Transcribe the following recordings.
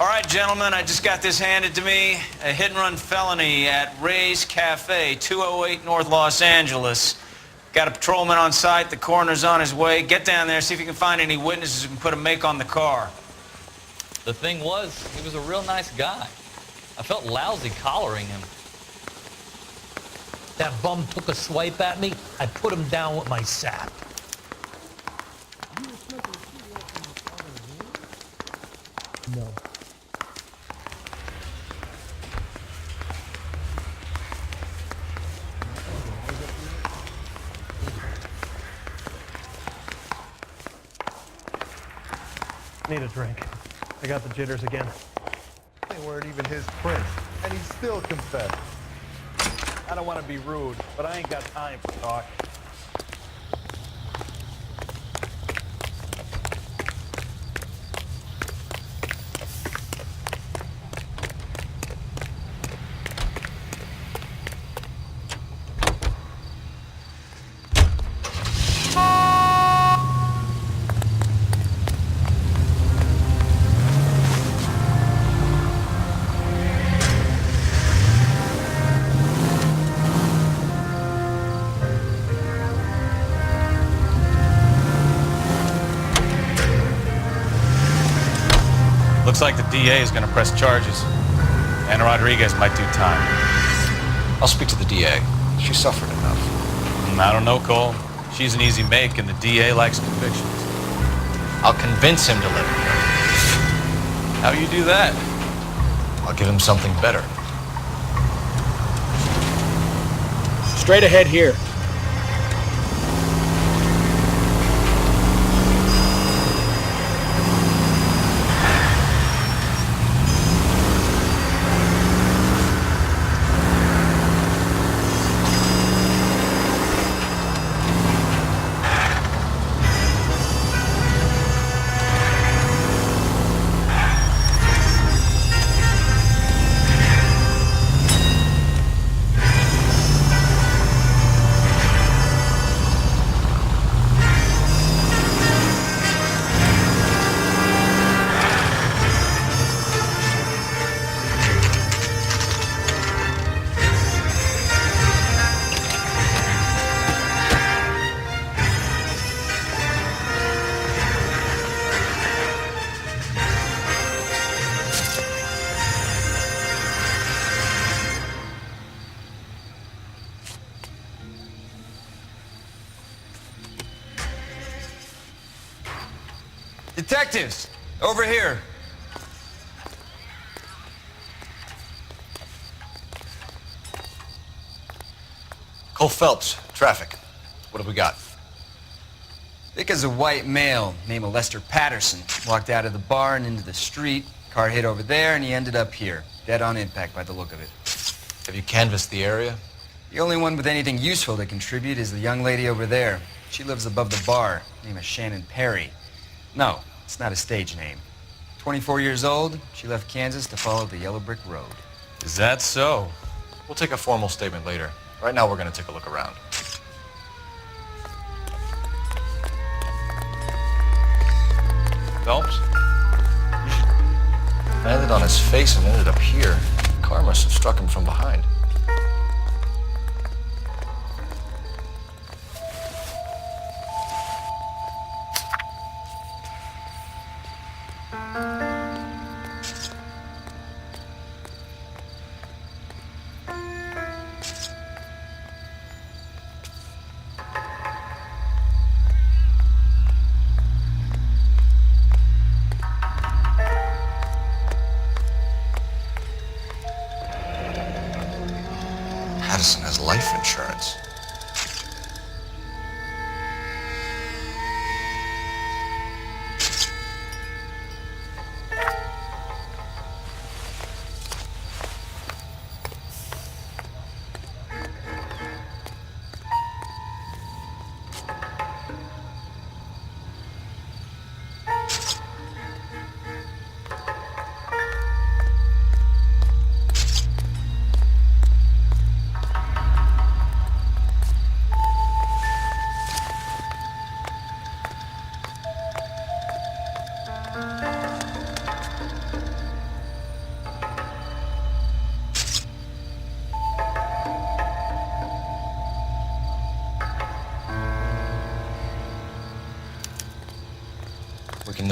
right, gentlemen, I just got this handed to me. A hit-and-run felony at Ray's Cafe, 208 North Los Angeles. Got a patrolman on site. The coroner's on his way. Get down there, see if you can find any witnesses who can put a make on the car. The thing was, he was a real nice guy. I felt lousy collaring him. That bum took a swipe at me. I put him down with my sap. No. Need a drink. I got the jitters again. They weren't even his prints, and he still confessed. I don't want to be rude, but I ain't got time for talk. Looks like the DA is going to press charges. And Rodriguez might do time. I'll speak to the DA. She suffered enough. I don't know, Cole. She's an easy make, and the DA likes convictions. I'll convince him to let her go. How you do that? I'll give him something better. Straight ahead here. Detectives, over here. Cole Phelps, traffic. What have we got? Thick as a white male, named Lester Patterson. Walked out of the bar and into the street. Car hit over there, and he ended up here. Dead on impact by the look of it. Have you canvassed the area? The only one with anything useful to contribute is the young lady over there. She lives above the bar. Name is Shannon Perry. No, it's not a stage name. 24 years old, she left Kansas to follow the yellow brick road. Is that so? We'll take a formal statement later. Right now, we're going to take a look around. Phelps? Landed on his face and ended up here. The car must have struck him from behind. Addison has life insurance.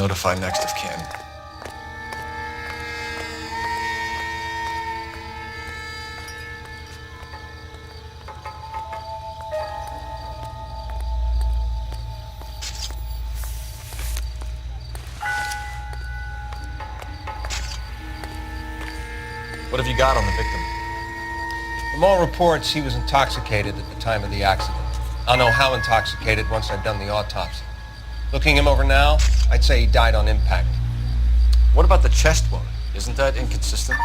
notify next of kin. What have you got on the victim? From all reports, he was intoxicated at the time of the accident. I'll know how intoxicated once I've done the autopsy. Looking him over now, I'd say he died on impact. What about the chest wound? Isn't that inconsistent?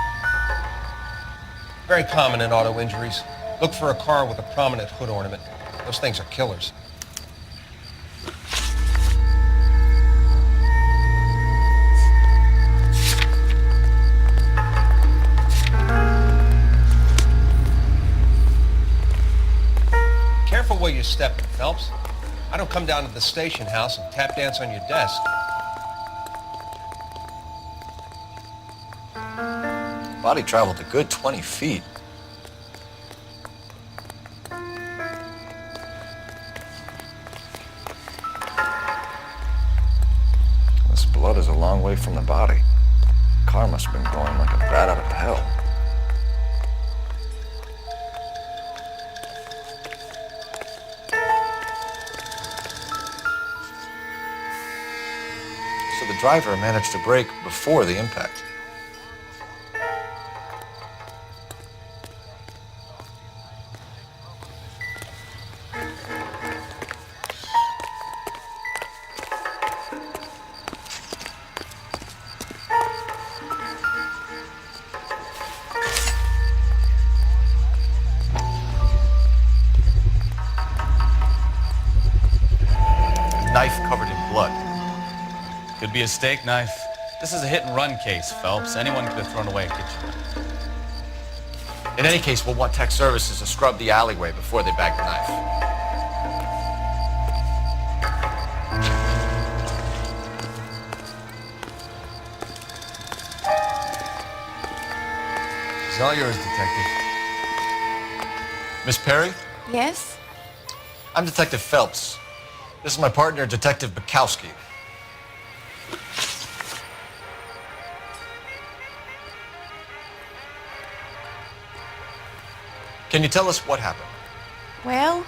Very common in auto injuries. Look for a car with a prominent hood ornament. Those things are killers. Careful where you're stepping, Phelps. I don't come down to the station house and tap dance on your desk. Body traveled a good 20 feet. This blood is a long way from the body. The car must have been going like a bat out of hell. So the driver managed to brake before the impact. Knife covered in blood. Could be a steak knife. This is a hit-and-run case, Phelps. Anyone could have thrown away a kitchen knife. In any case, we'll want tech services to scrub the alleyway before they bag the knife. It's all yours, Detective. Miss Perry? Yes? I'm Detective Phelps. This is my partner, Detective Bukowski. Can you tell us what happened? Well,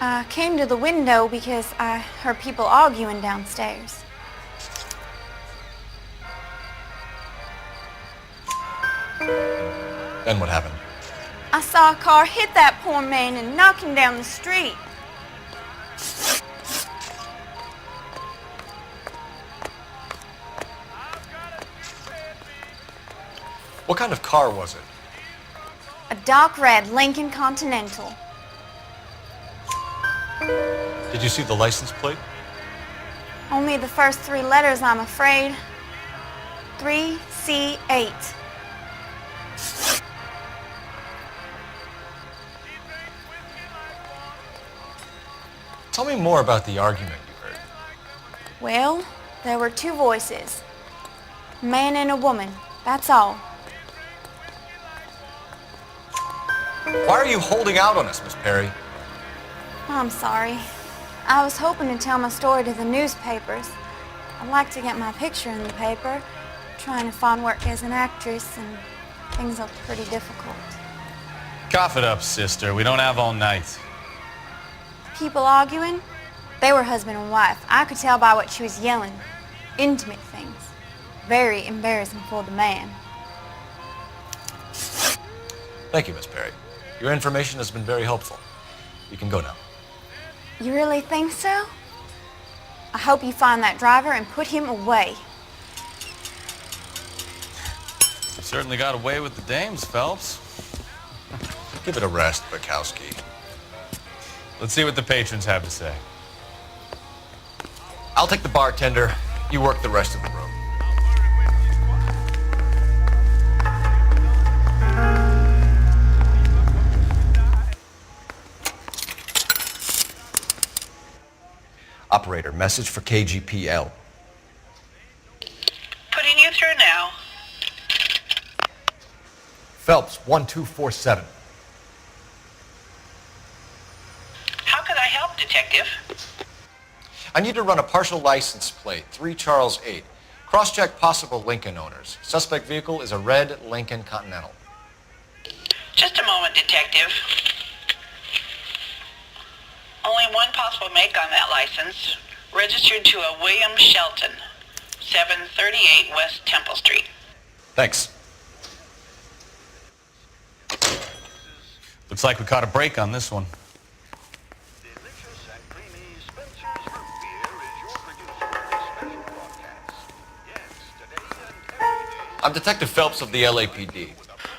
I came to the window because I heard people arguing downstairs. Then what happened? I saw a car hit that poor man and knock him down the street. What kind of car was it? A dark red Lincoln Continental. Did you see the license plate? Only the first three letters, I'm afraid. 3C8. Tell me more about the argument you heard. Well, there were two voices. A man and a woman, that's all. Why are you holding out on us, Miss Perry? I'm sorry. I was hoping to tell my story to the newspapers. I'd like to get my picture in the paper. Trying to find work as an actress, and things are pretty difficult. Cough it up, sister. We don't have all night. People arguing? They were husband and wife. I could tell by what she was yelling. Intimate things. Very embarrassing for the man. Thank you, Miss Perry. Your information has been very helpful. You can go now. You really think so? I hope you find that driver and put him away. You certainly got away with the dames, Phelps. Give it a rest, Bukowski. Let's see what the patrons have to say. I'll take the bartender. You work the rest of the room. Operator, message for KGPL. Putting you through now. Phelps, 1247. How can I help, Detective? I need to run a partial license plate, 3 Charles 8. Cross-check possible Lincoln owners. Suspect vehicle is a red Lincoln Continental. Just a moment, Detective. Only one possible make on that license. Registered to a William Shelton, 738 West Temple Street. Thanks. Looks like we caught a break on this one. I'm Detective Phelps of the LAPD.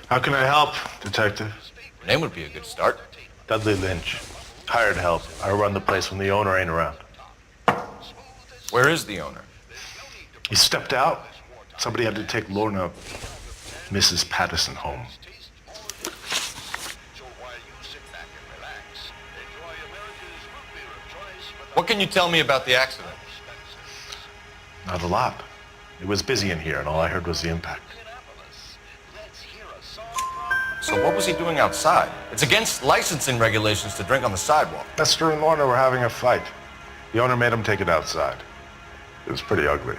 How can I help, Detective? Your name would be a good start. Dudley Lynch. Hired help. I run the place when the owner ain't around. Where is the owner? He stepped out. Somebody had to take Lorna, Mrs. Patterson, home. What can you tell me about the accident? Not a lot. It was busy in here, and all I heard was the impact. So what was he doing outside? It's against licensing regulations to drink on the sidewalk. Lester and Lorna were having a fight. The owner made him take it outside. It was pretty ugly.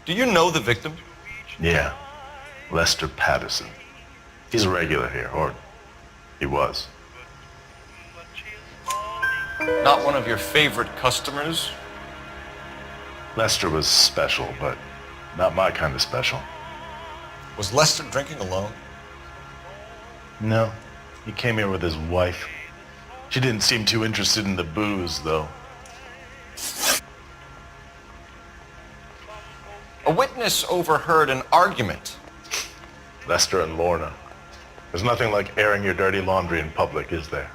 Do you know the victim? Yeah. Lester Patterson. He's a regular here, or he was. Not one of your favorite customers? Lester was special, but not my kind of special. Was Lester drinking alone? No. He came here with his wife. She didn't seem too interested in the booze, though. A witness overheard an argument. Lester and Lorna. There's nothing like airing your dirty laundry in public, is there?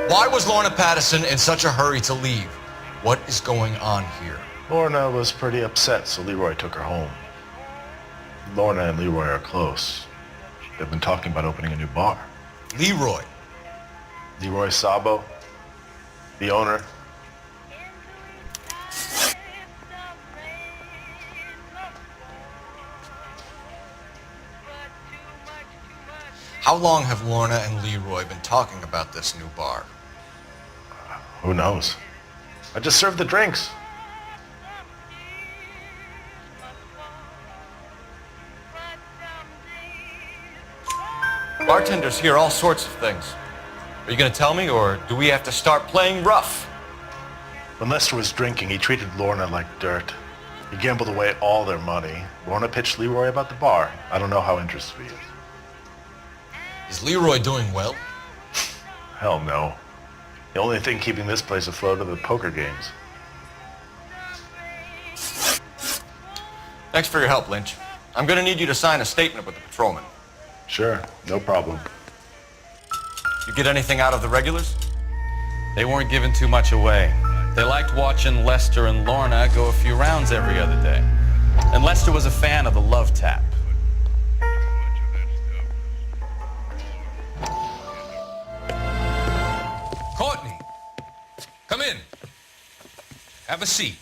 Why was Lorna Patterson in such a hurry to leave? What is going on here? Lorna was pretty upset, so Leroy took her home. Lorna and Leroy are close. They've been talking about opening a new bar. Leroy? Leroy Sabo, the owner. How long have Lorna and Leroy been talking about this new bar? Who knows? I just served the drinks. Bartenders hear all sorts of things. Are you going to tell me, or do we have to start playing rough? When Lester was drinking, he treated Lorna like dirt. He gambled away all their money. Lorna pitched Leroy about the bar. I don't know how interested he is. Is Leroy doing well? Hell no. The only thing keeping this place afloat are the poker games. Thanks for your help, Lynch. I'm going to need you to sign a statement with the patrolman. Sure, no problem. You get anything out of the regulars? They weren't giving too much away. They liked watching Lester and Lorna go a few rounds every other day. And Lester was a fan of the love tap. Courtney, come in. Have a seat.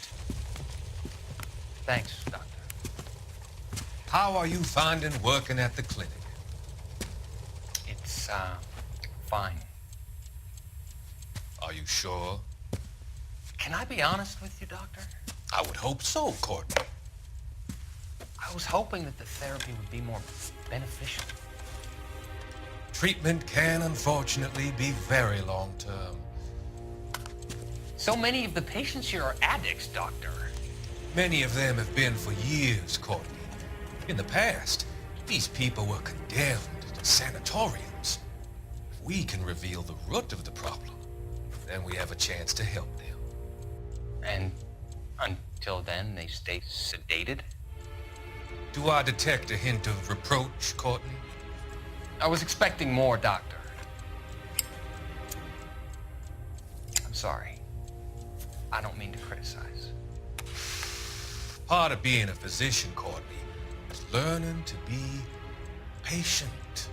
Thanks, Doctor. How are you finding working at the clinic? It's, fine. Are you sure? Can I be honest with you, Doctor? I would hope so, Courtney. I was hoping that the therapy would be more beneficial. Treatment can, unfortunately, be very long-term. So many of the patients here are addicts, Doctor. Many of them have been for years, Courtney. In the past, these people were condemned to sanatoriums. If we can reveal the root of the problem, then we have a chance to help them. And until then, they stay sedated? Do I detect a hint of reproach, Courtney? I was expecting more, Doctor. I'm sorry. I don't mean to criticize. Part of being a physician, Courtney, is learning to be patient.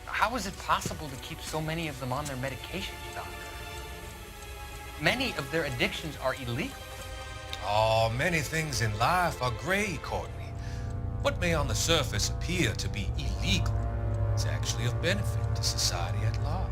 How is it possible to keep so many of them on their medications, Doctor? Many of their addictions are illegal. Oh, many things in life are gray, Courtney. What may on the surface appear to be illegal is actually of benefit to society at large.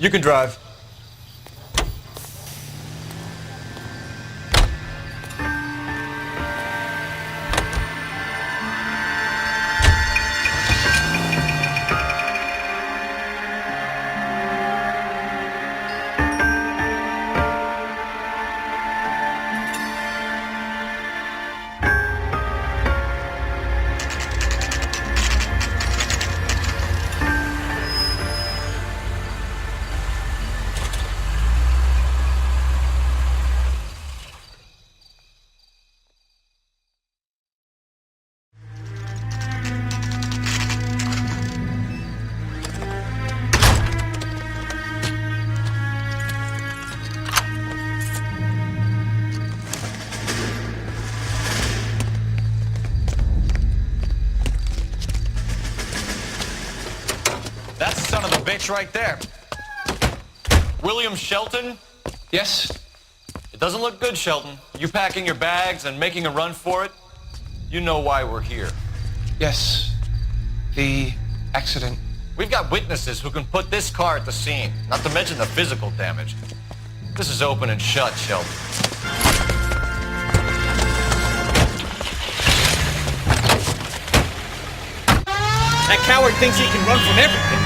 You can drive. That's the son of a bitch right there. William Shelton? Yes? It doesn't look good, Shelton. You packing your bags and making a run for it? You know why we're here. Yes. The accident. We've got witnesses who can put this car at the scene, not to mention the physical damage. This is open and shut, Shelton. That coward thinks he can run from everything.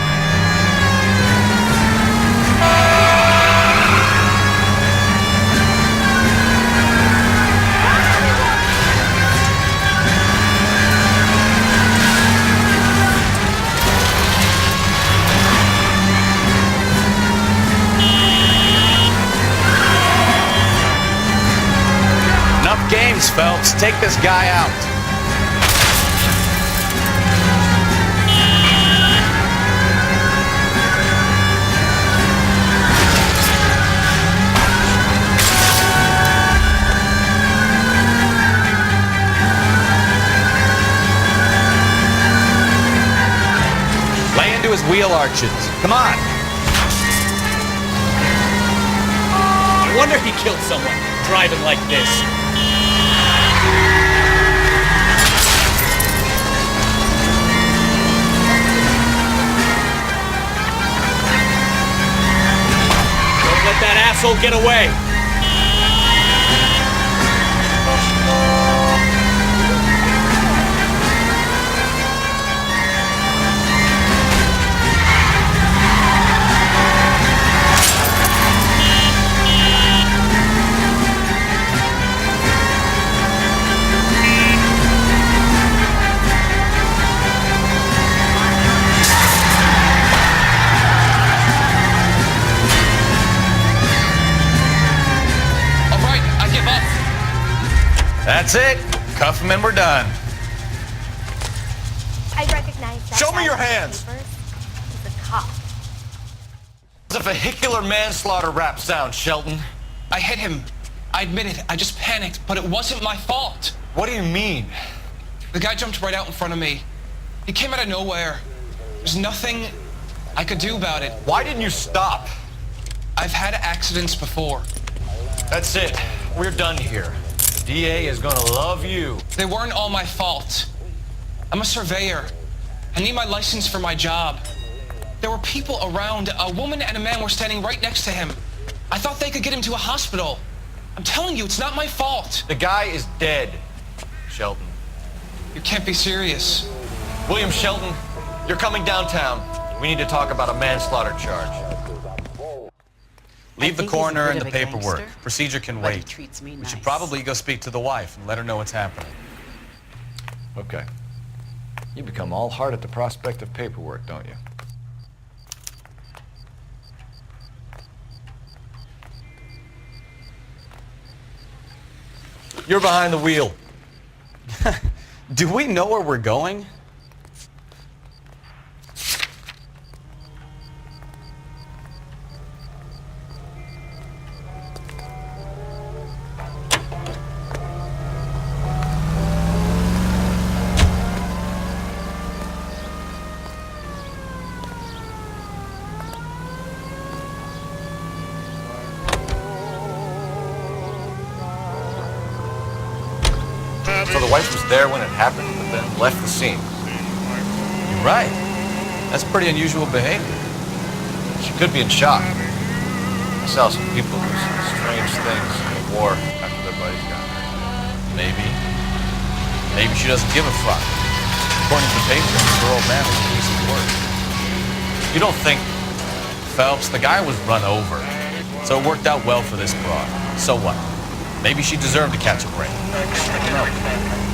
Enough games, Phelps. Take this guy out. Lay into his wheel arches. Come on. No wonder he killed someone, driving like this. Don't let that asshole get away. That's it. Cuff him and we're done. I recognize that. Show me guy your from the hands. papers. He's a cop. It's a vehicular manslaughter rap sound, Shelton. I hit him. I admit it. I just panicked, but it wasn't my fault. What do you mean? The guy jumped right out in front of me. He came out of nowhere. There's nothing I could do about it. Why didn't you stop? I've had accidents before. That's it. We're done here. The DA is gonna love you. They weren't all my fault. I'm a surveyor. I need my license for my job. There were people around. A woman and a man were standing right next to him. I thought they could get him to a hospital. I'm telling you, it's not my fault. The guy is dead, Shelton. You can't be serious. William Shelton, you're coming downtown. We need to talk about a manslaughter charge. Leave the think he's a coroner bit and of the a paperwork. gangster, Procedure can but he wait. treats me We nice. should probably go speak to the wife and let her know what's happening. Okay. You become all heart at the prospect of paperwork, don't you? You're behind the wheel. Do we know where we're going? So the wife was there when it happened, but then left the scene. You're right. That's pretty unusual behavior. She could be in shock. I saw some people do some strange things in the war after their buddies got hurt. Maybe. Maybe she doesn't give a fuck. According to the paper, her old man was a piece of work. You don't think... Phelps, the guy was run over. So it worked out well for this broad. So what? Maybe she deserved to catch a break. I don't know.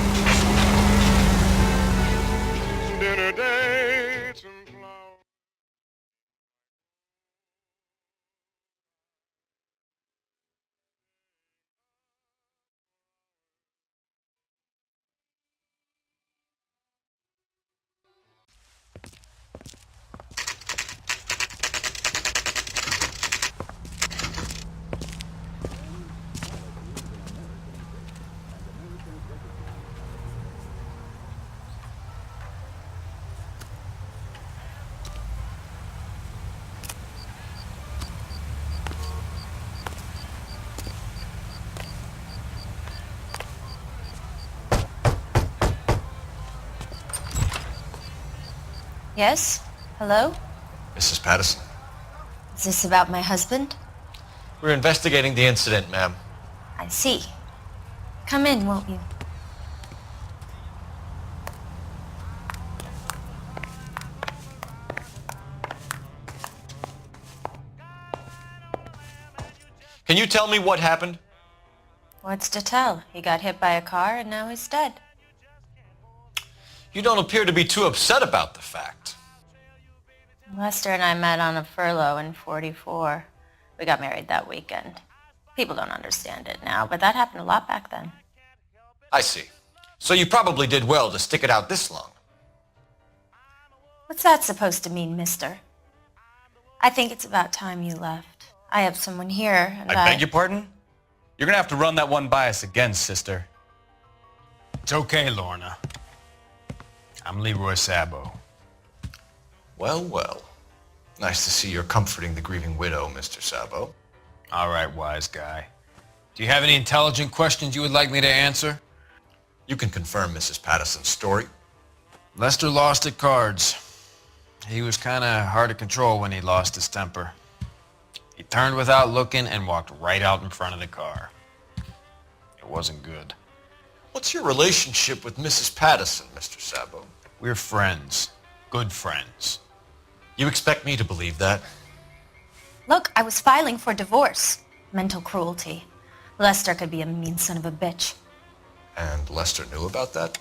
Dinner dates and flowers. Yes? Hello? Mrs. Patterson, Is this about my husband? we're investigating the incident, ma'am. I see. Come in, won't you? Can you tell me what happened? What's to tell? He got hit by a car and now he's dead. You don't appear to be too upset about the fact. Lester and I met on a furlough in '44. We got married that weekend. People don't understand it now, but that happened a lot back then. I see. So you probably did well to stick it out this long. What's that supposed to mean, mister? I think it's about time you left. I have someone here, and I beg your pardon? You're gonna have to run that one by us again, sister. It's okay, Lorna. I'm Leroy Sabo. Well, well. Nice to see you're comforting the grieving widow, Mr. Sabo. All right, wise guy. Do you have any intelligent questions you would like me to answer? You can confirm Mrs. Patterson's story. Lester lost at cards. He was kind of hard to control when he lost his temper. He turned without looking and walked right out in front of the car. It wasn't good. What's your relationship with Mrs. Patterson, Mr. Sabo? We're friends. Good friends. You expect me to believe that? Look, I was filing for divorce. Mental cruelty. Lester could be a mean son of a bitch. And Lester knew about that?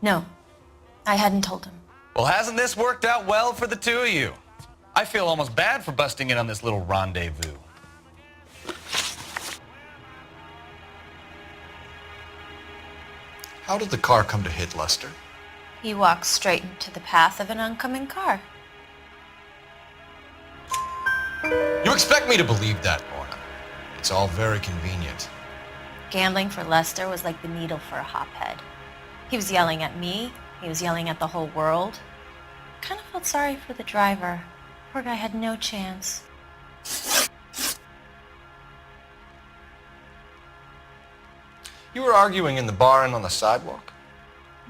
No, I hadn't told him. Well, hasn't this worked out well for the two of you? I feel almost bad for busting in on this little rendezvous. How did the car come to hit Lester? He walked straight into the path of an oncoming car. You expect me to believe that, Lorna? It's all very convenient. Gambling for Lester was like the needle for a hophead. He was yelling at me. He was yelling at the whole world. I kind of felt sorry for the driver. Poor guy had no chance. You were arguing in the bar and on the sidewalk?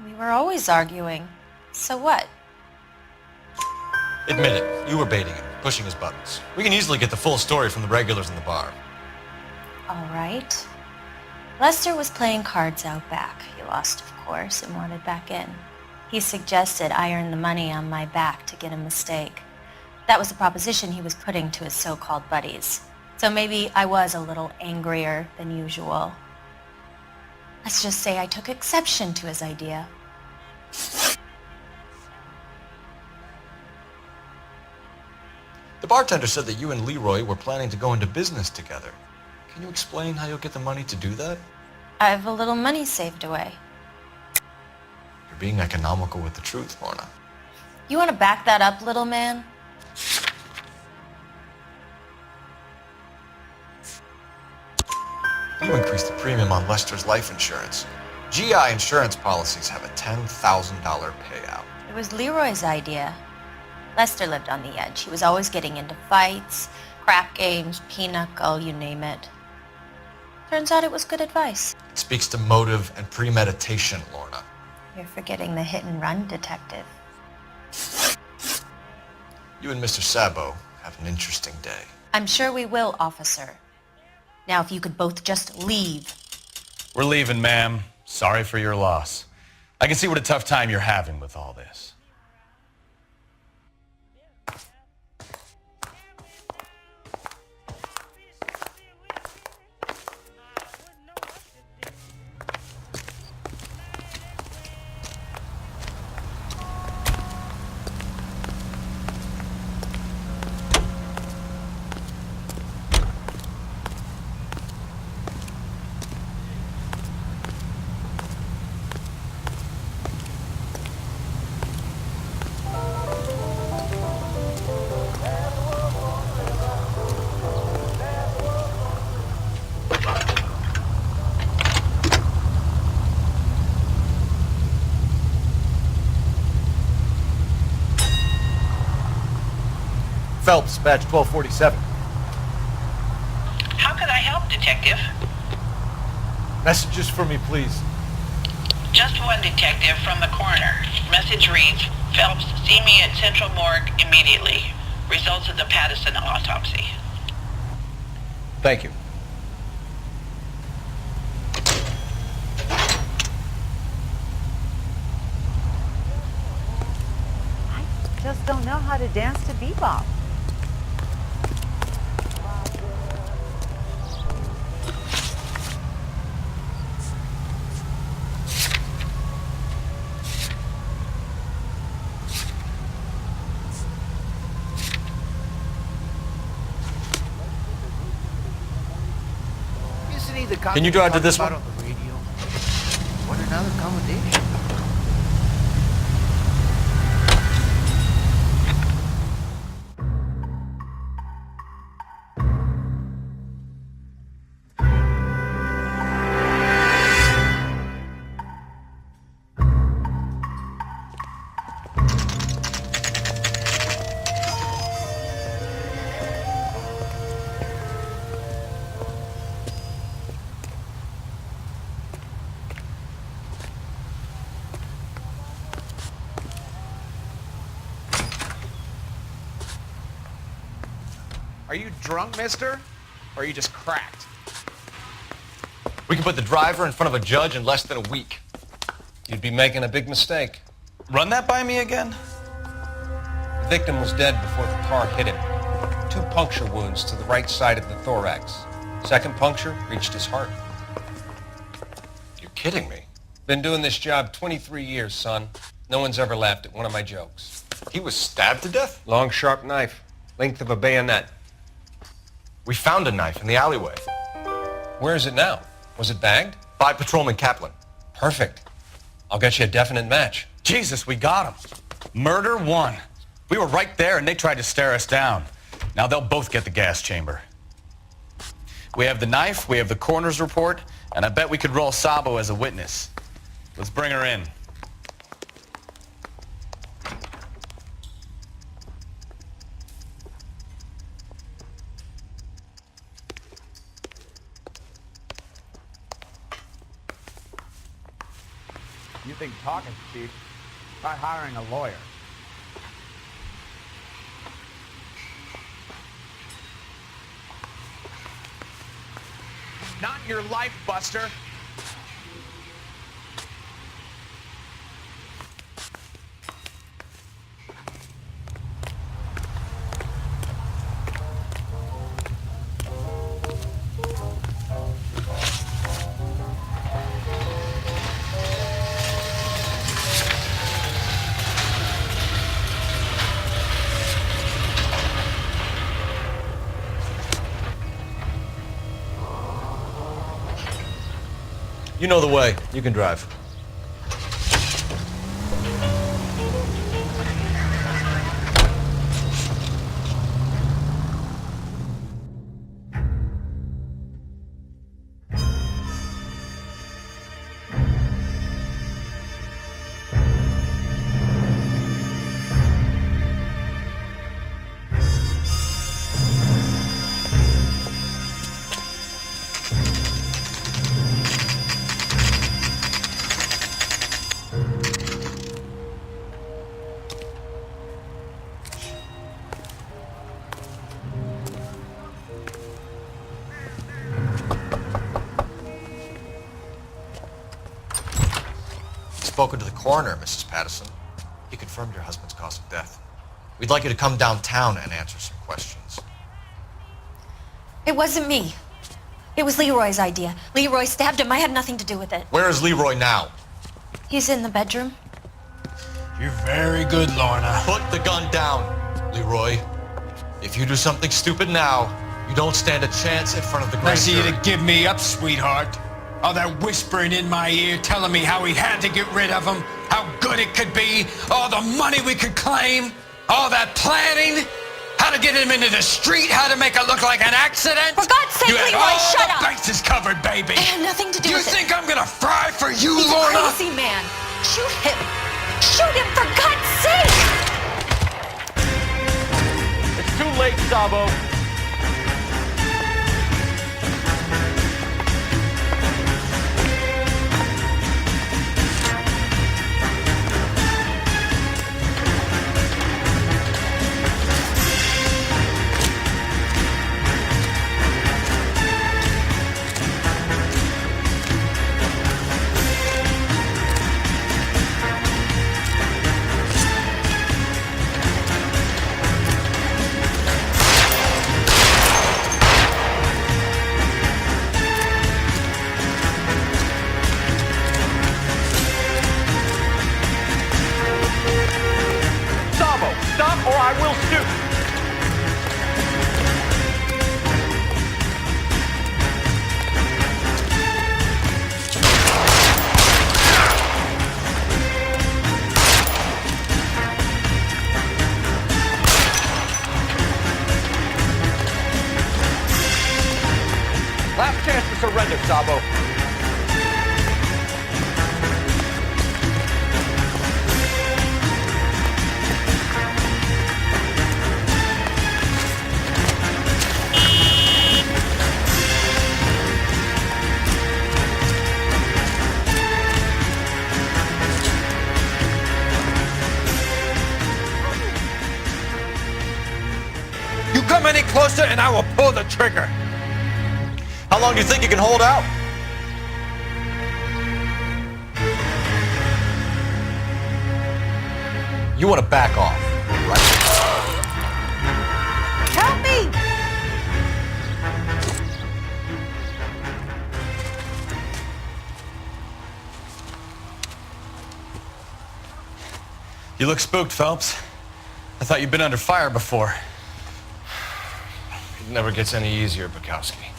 We were always arguing. So what? Admit it, you were baiting him, pushing his buttons. We can easily get the full story from the regulars in the bar. All right. Lester was playing cards out back. He lost, of course, and wanted back in. He suggested I earn the money on my back to get a mistake. That was the proposition he was putting to his so-called buddies. So maybe I was a little angrier than usual. Let's just say I took exception to his idea. The bartender said that you and Leroy were planning to go into business together. Can you explain how you'll get the money to do that? I have a little money saved away. You're being economical with the truth, Lorna. You want to back that up, little man? You increased the premium on Lester's life insurance. GI insurance policies have a $10,000 payout. It was Leroy's idea. Lester lived on the edge. He was always getting into fights, crap games, pinochle, you name it. Turns out it was good advice. It speaks to motive and premeditation, Lorna. You're forgetting the hit-and-run detective. You and Mr. Sabo have an interesting day. I'm sure we will, officer. Now, if you could both just leave. We're leaving, ma'am. Sorry for your loss. I can see what a tough time you're having with all this. Phelps, badge 1247. How can I help, Detective? Messages for me, please. Just one detective from the coroner. Message reads, Phelps, see me at Central Morgue immediately. Results of the Pattison autopsy. Thank you. I just don't know how to dance to bebop. Can you drive to this one? What another accommodation? Are you drunk, mister? Or are you just cracked? We can put the driver in front of a judge in less than a week. You'd be making a big mistake. Run that by me again? The victim was dead before the car hit him. 2 puncture wounds to the right side of the thorax. Second puncture reached his heart. You're kidding me. Been doing this job 23 years, son. No one's ever laughed at one of my jokes. He was stabbed to death? Long, sharp knife. Length of a bayonet. We found a knife in the alleyway. Where is it now? Was it bagged? By Patrolman Kaplan. Perfect. I'll get you a definite match. Jesus, we got him. Murder 1. We were right there and they tried to stare us down. Now they'll both get the gas chamber. We have the knife, we have the coroner's report, and I bet we could roll Sabo as a witness. Let's bring her in. You think talking's cheap? Try hiring a lawyer. Not your life, Buster. You know the way. You can drive. Spoken to the coroner, Mrs. Patterson. He confirmed your husband's cause of death. We'd like you to come downtown and answer some questions. It wasn't me. It was Leroy's idea. Leroy stabbed him. I had nothing to do with it. Where is Leroy now? He's in the bedroom. You're very good, Lorna. Put the gun down, Leroy. If you do something stupid now, you don't stand a chance in front of the grand Nice of jury. you to give me up, sweetheart. All that whispering in my ear, telling me how we had to get rid of him, how good it could be, all the money we could claim, all that planning, how to get him into the street, how to make it look like an accident. For God's sake, you had Leroy, all shut the up. bases covered, baby. I had nothing to do You with it. think I'm gonna fry for you, He's Lorna? a crazy man. Shoot him. Shoot him, for God's sake. It's too late, Sabo. Stop or I will shoot! Last chance to surrender, Sabo. You come any closer and I will pull the trigger. How long do you think you can hold out? You want to back off, right? Help me! You look spooked, Phelps. I thought you'd been under fire before. It never gets any easier, Bukowski.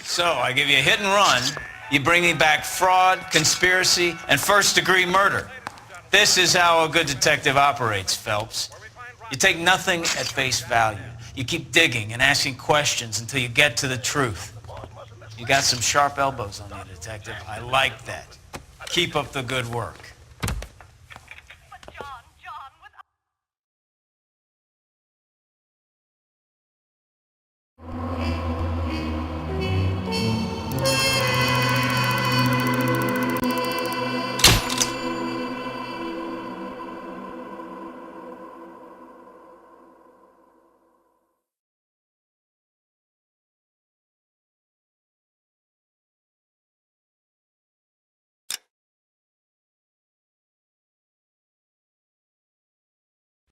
So, I give you a hit and run. You bring me back fraud, conspiracy, and first-degree murder. This is how a good detective operates, Phelps. You take nothing at face value. You keep digging and asking questions until you get to the truth. You got some sharp elbows on you, detective. I like that. Keep up the good work.